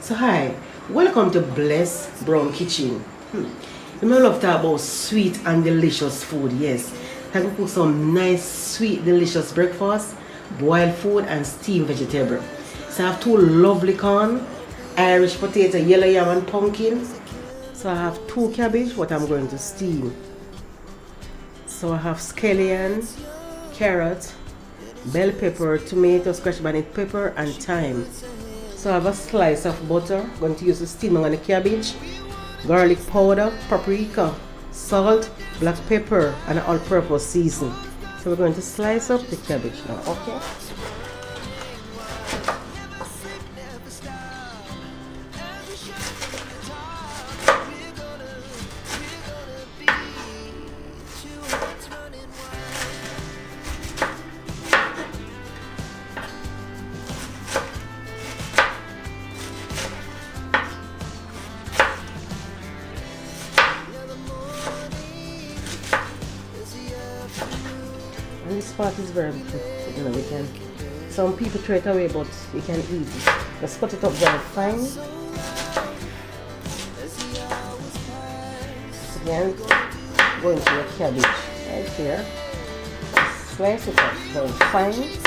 So hi, welcome to Bless Brown Kitchen. You may love to talk about sweet and delicious food, yes. I can cook some nice, sweet, delicious breakfast, boiled food and steamed vegetable. So I have two lovely corn, Irish potato, yellow yam and pumpkin. So I have two cabbage, what I'm going to steam. So I have scallion, carrot, bell pepper, tomato, scratch bonnet pepper and thyme. So I have a slice of butter, going to use the steaming on the cabbage, garlic powder, paprika, salt, black pepper and all-purpose season. So we're going to slice up the cabbage now, okay? And this part is very good, we can. Some people throw it away, but you can eat it. Just cut it up very fine. Again, go into the cabbage right here. Slice it up very fine.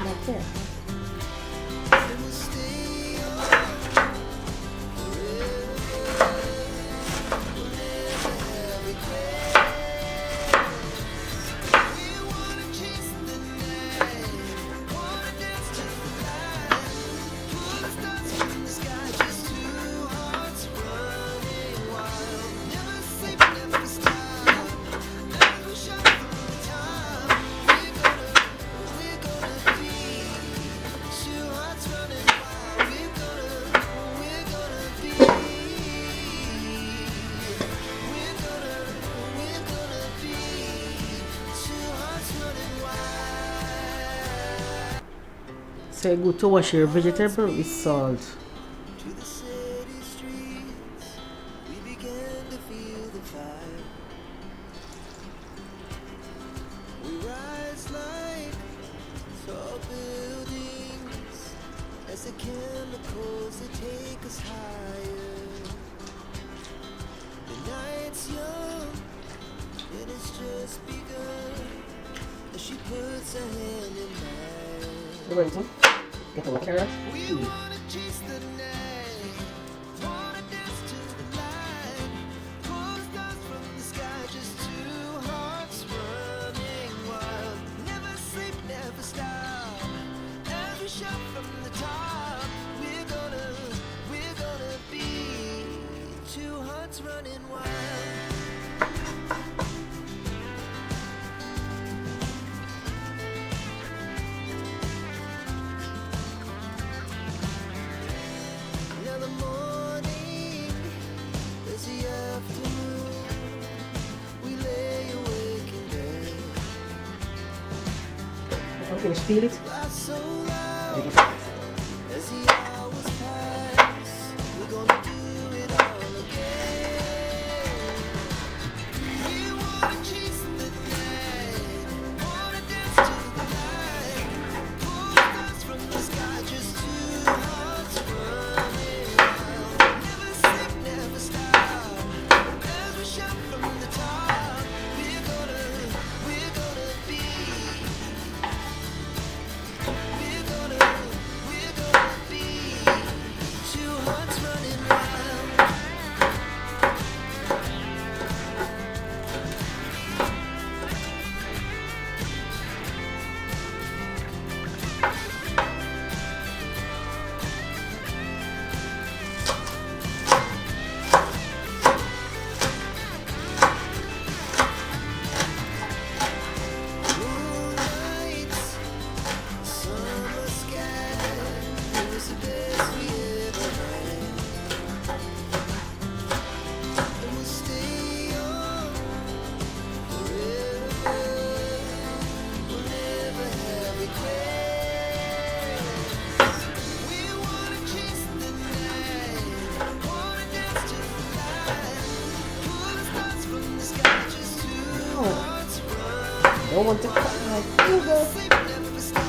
That's it. So you go to wash your vegetable with salt. To the city streets, we began to feel the fire. We rise like tall buildings as the chemicals they take us higher. The night's young and it's just begun as she puts her hand in mine. You want some? Get our carrot. We wanna chase the night, wanna dance to the light, pull stars from the sky, just two hearts running wild. Never sleep, never stop, every shot from the top. We're gonna be two hearts running wild. Now the morning is the afternoon. We lay awake in bed. I'm gonna peel it. Laugh so loud as the hours pass. We're gonna do it all again. We wanna chase the night, wanna dance to the light, pull stars from the sky, just two hearts running wild. Never sleep, never stop, every shot from the top. We're gonna be. We're gonna don't want to cut my finger. Sleep never stop.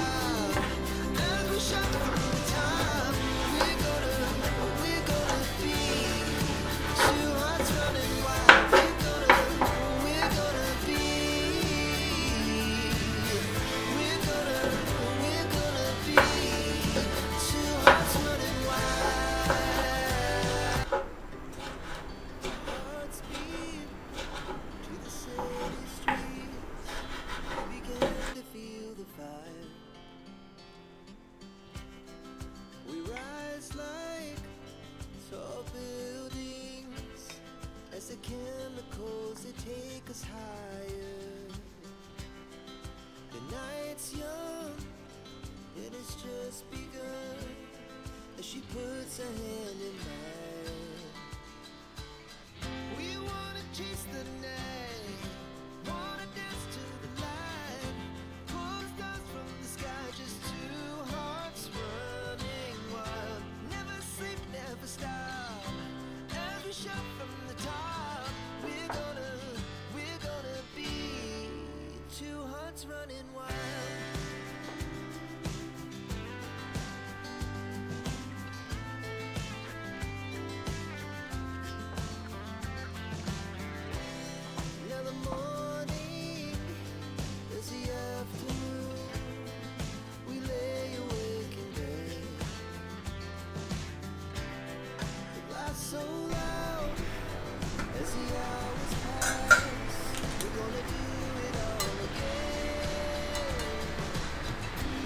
As we shot from the top, we're gonna be two hearts running wild. We're gonna be two hearts running wild. Hearts beat to the city streets. We began to feel the fire. We rise like tall buildings as the chemicals they take us higher. The night's young, it has just begun as she puts her hand in mine. We wanna chase the night, wanna dance to the light, pull the stars from the sky, just two hearts running wild. Never sleep, never stop. As we shout from the top, we're gonna be two hearts running wild. Now the morning is the afternoon. We lay awake in bed. The laughs so loud as the hours pass. We're gonna do it all again.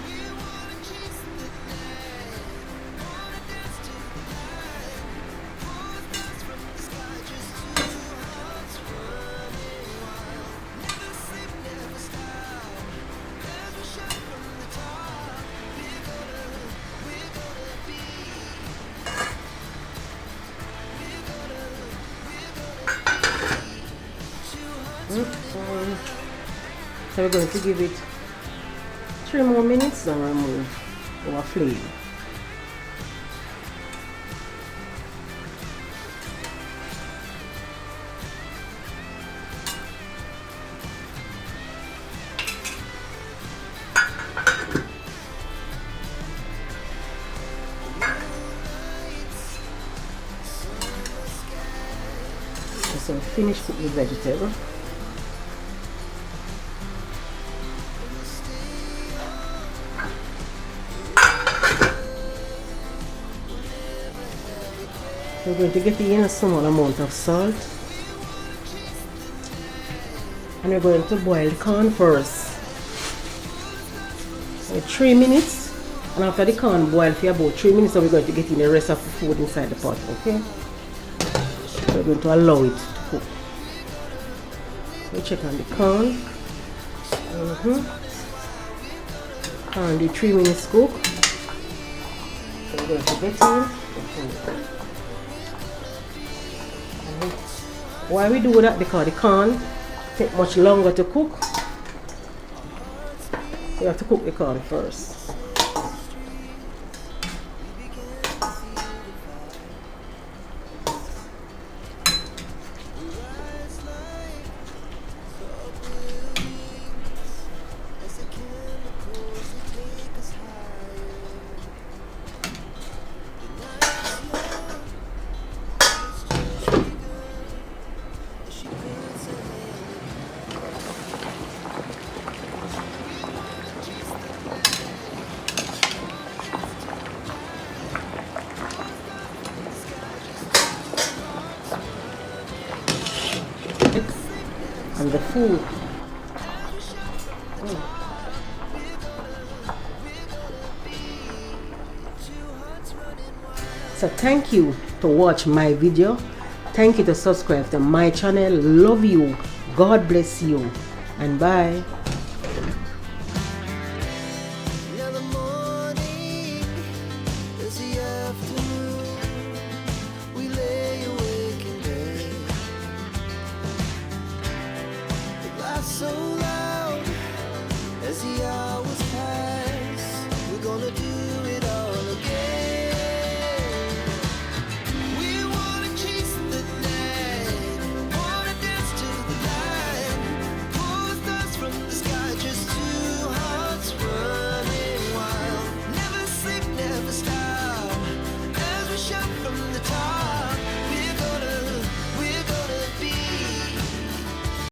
We wanna chase the night, wanna dance to the light, pull the stars from the sky, just two hearts running wild. Never sleep, never stop. As we shout from the top, we're gonna be two hearts running. So we're going to give it 3 more minutes and remove our flame. So finish cook the vegetable. We're going to get in a small amount of salt, and we're going to boil the corn first. 3 minutes, and after the corn boil for about 3 minutes, so we're going to get in the rest of the food inside the pot. Okay, we're going to allow it to cook. We check on the corn. Corn the 3 minutes cook. So we're going to get in. Why we do that? Because the corn take much longer to cook. So you have to cook the corn first. And the food. So thank you to watch my video. Thank you to subscribe to my channel. Love you. God bless you. And bye.